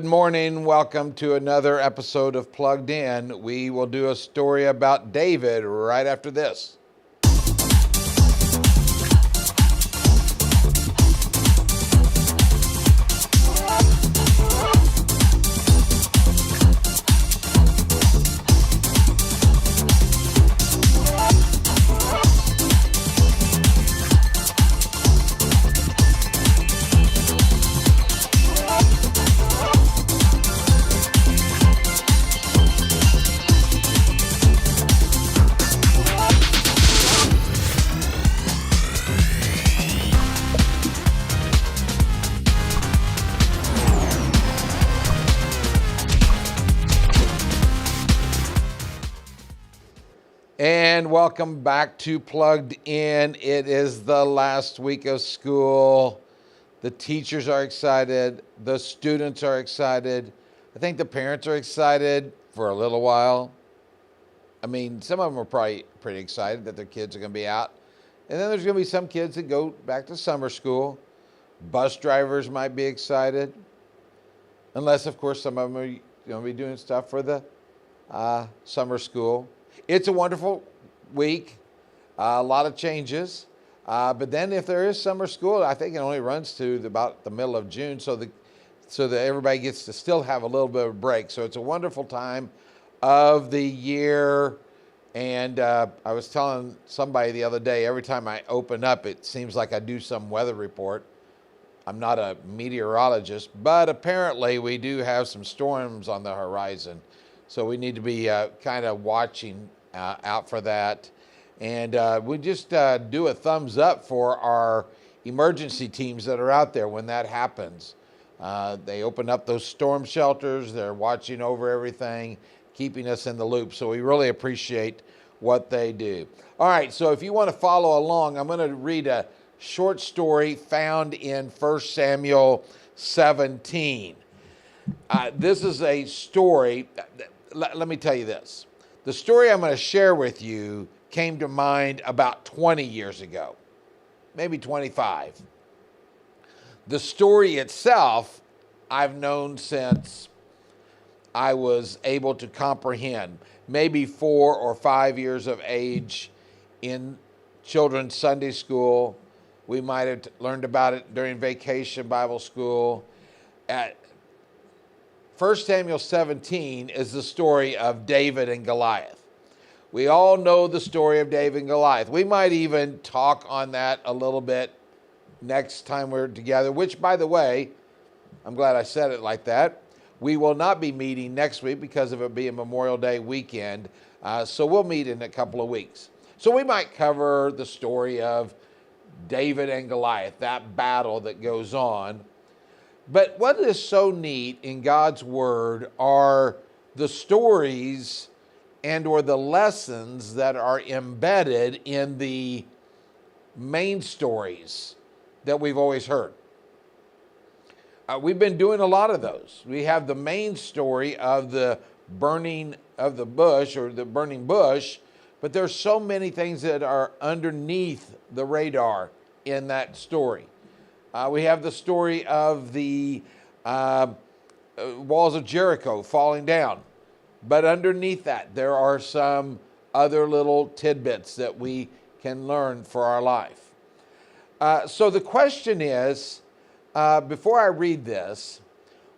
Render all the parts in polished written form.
Good morning. Welcome to another episode of Plugged In. We will do a story about David right after this. And welcome back to Plugged In. It is the last week of school. The teachers are excited. The students are excited. I think the parents are excited for a little while. I mean, some of them are probably pretty excited that their kids are going to be out. And then there's going to be some kids that go back to summer school. Bus drivers might be excited. Unless, of course, some of them are going to be doing stuff for the summer school. It's a wonderful week, a lot of changes. But then if there is summer school, I think it only runs to about the middle of June so that everybody gets to still have a little bit of a break. So it's a wonderful time of the year. And I was telling somebody the other day, every time I open up, it seems like I do some weather report. I'm not a meteorologist, but apparently we do have some storms on the horizon. So we need to be kind of watching out for that. And we just do a thumbs up for our emergency teams that are out there when that happens. They open up those storm shelters. They're watching over everything, keeping us in the loop. So we really appreciate what they do. All right, so if you want to follow along, I'm going to read a short story found in 1 Samuel 17. This is a story. Let me tell you this. The story I'm going to share with you came to mind about 20 years ago, maybe 25. The story itself I've known since I was able to comprehend, maybe 4 or 5 years of age in children's Sunday school. We might have learned about it during vacation Bible school. 1 Samuel 17 is the story of David and Goliath. We all know the story of David and Goliath. We might even talk on that a little bit next time we're together, which, by the way, I'm glad I said it like that. We will not be meeting next week because of it being Memorial Day weekend, so we'll meet in a couple of weeks. So we might cover the story of David and Goliath, that battle that goes on. But what is so neat in God's Word are the stories and or the lessons that are embedded in the main stories that we've always heard. We've been doing a lot of those. We have the main story of the burning of the bush or the burning bush, but there's so many things that are underneath the radar in that story. We have the story of the walls of Jericho falling down. But underneath that, there are some other little tidbits that we can learn for our life. So the question is, before I read this,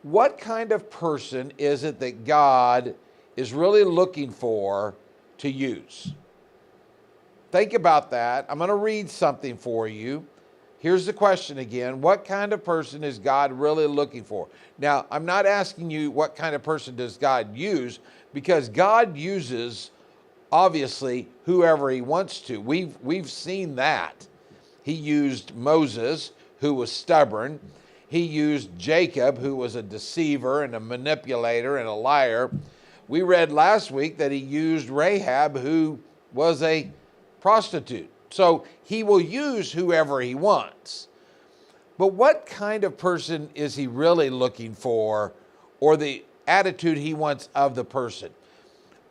what kind of person is it that God is really looking for to use? Think about that. I'm going to read something for you. Here's the question again. What kind of person is God really looking for? Now, I'm not asking you what kind of person does God use, because God uses, obviously, whoever he wants to. We've seen that. He used Moses, who was stubborn. He used Jacob, who was a deceiver and a manipulator and a liar. We read last week that he used Rahab, who was a prostitute. So he will use whoever he wants. But what kind of person is he really looking for, or the attitude he wants of the person?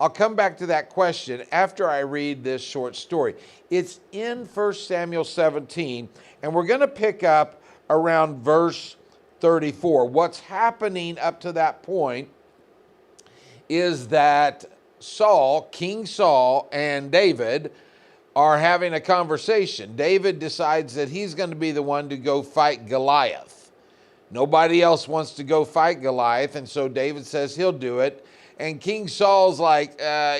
I'll come back to that question after I read this short story. It's in 1 Samuel 17, and we're going to pick up around verse 34. What's happening up to that point is that King Saul, and David are having a conversation. David decides that he's going to be the one to go fight Goliath. Nobody else wants to go fight Goliath, and so David says he'll do it. And King Saul's like,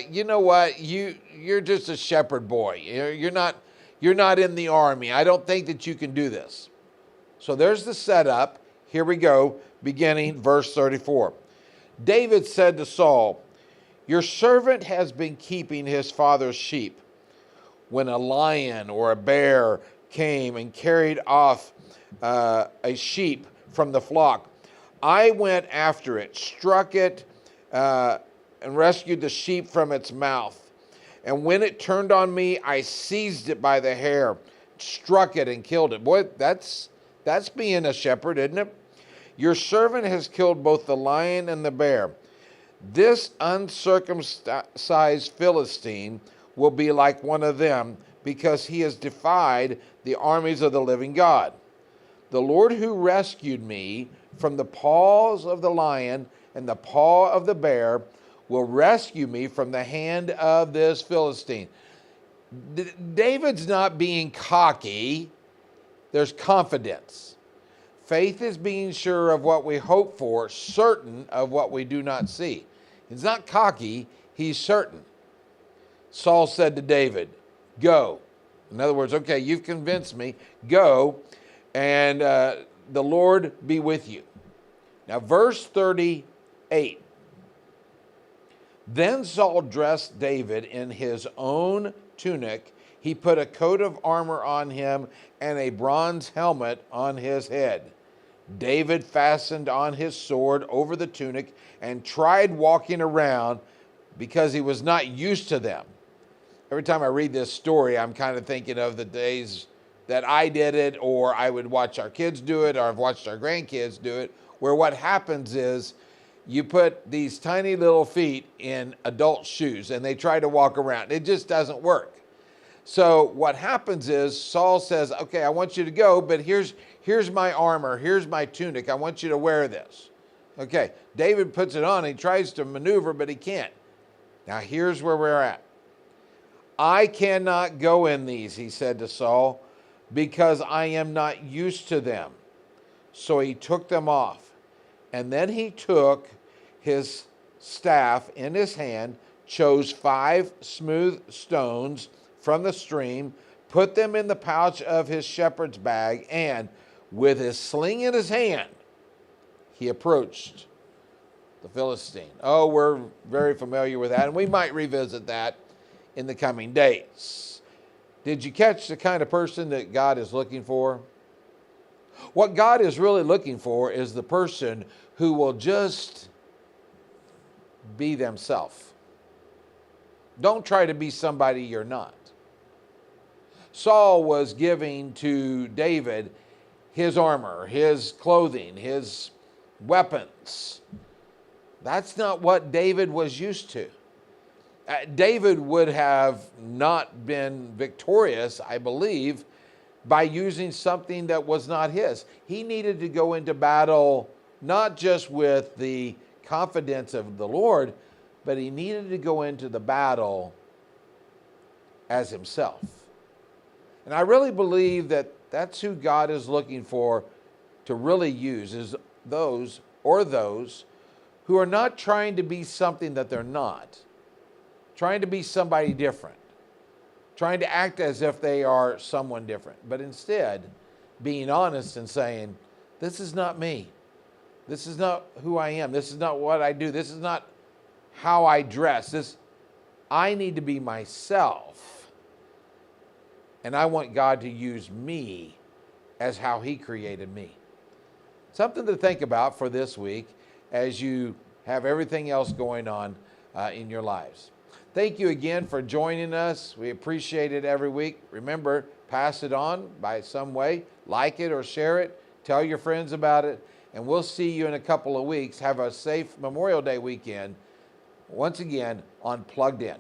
you know what? You're just a shepherd boy. You're not in the army. I don't think that you can do this. So there's the setup. Here we go, beginning verse 34. David said to Saul, "Your servant has been keeping his father's sheep. When a lion or a bear came and carried off a sheep from the flock, I went after it, struck it, and rescued the sheep from its mouth. And when it turned on me, I seized it by the hair, struck it, and killed it." Boy, that's being a shepherd, isn't it? "Your servant has killed both the lion and the bear. This uncircumcised Philistine will be like one of them, because he has defied the armies of the living God. The Lord who rescued me from the paws of the lion and the paw of the bear will rescue me from the hand of this Philistine." David's not being cocky. There's confidence. Faith is being sure of what we hope for, certain of what we do not see. He's not cocky, he's certain. Saul said to David, "Go." In other words, okay, you've convinced me. Go, and the Lord be with you. Now, verse 38. Then Saul dressed David in his own tunic. He put a coat of armor on him and a bronze helmet on his head. David fastened on his sword over the tunic and tried walking around because he was not used to them. Every time I read this story, I'm kind of thinking of the days that I did it, or I would watch our kids do it, or I've watched our grandkids do it, where what happens is you put these tiny little feet in adult shoes and they try to walk around. It just doesn't work. So what happens is Saul says, "Okay, I want you to go, but here's my armor, here's my tunic. I want you to wear this." Okay, David puts it on. He tries to maneuver, but he can't. Now here's where we're at. "I cannot go in these," he said to Saul, "because I am not used to them." So he took them off. And then he took his staff in his hand, chose 5 smooth stones from the stream, put them in the pouch of his shepherd's bag, and with his sling in his hand, he approached the Philistine. Oh, we're very familiar with that, and we might revisit that in the coming days. Did you catch the kind of person that God is looking for? What God is really looking for is the person who will just be themselves. Don't try to be somebody you're not. Saul was giving to David his armor, his clothing, his weapons. That's not what David was used to. David would have not been victorious, I believe, by using something that was not his. He needed to go into battle not just with the confidence of the Lord, but he needed to go into the battle as himself. And I really believe that that's who God is looking for to really use, is those who are not trying to be something that they're not, trying to be somebody different, trying to act as if they are someone different, but instead being honest and saying, this is not me. This is not who I am. This is not what I do. This is not how I dress. I need to be myself. And I want God to use me as how he created me. Something to think about for this week as you have everything else going on in your lives. Thank you again for joining us. We appreciate it every week. Remember, pass it on by some way. Like it or share it. Tell your friends about it. And we'll see you in a couple of weeks. Have a safe Memorial Day weekend. Once again on Plugged In.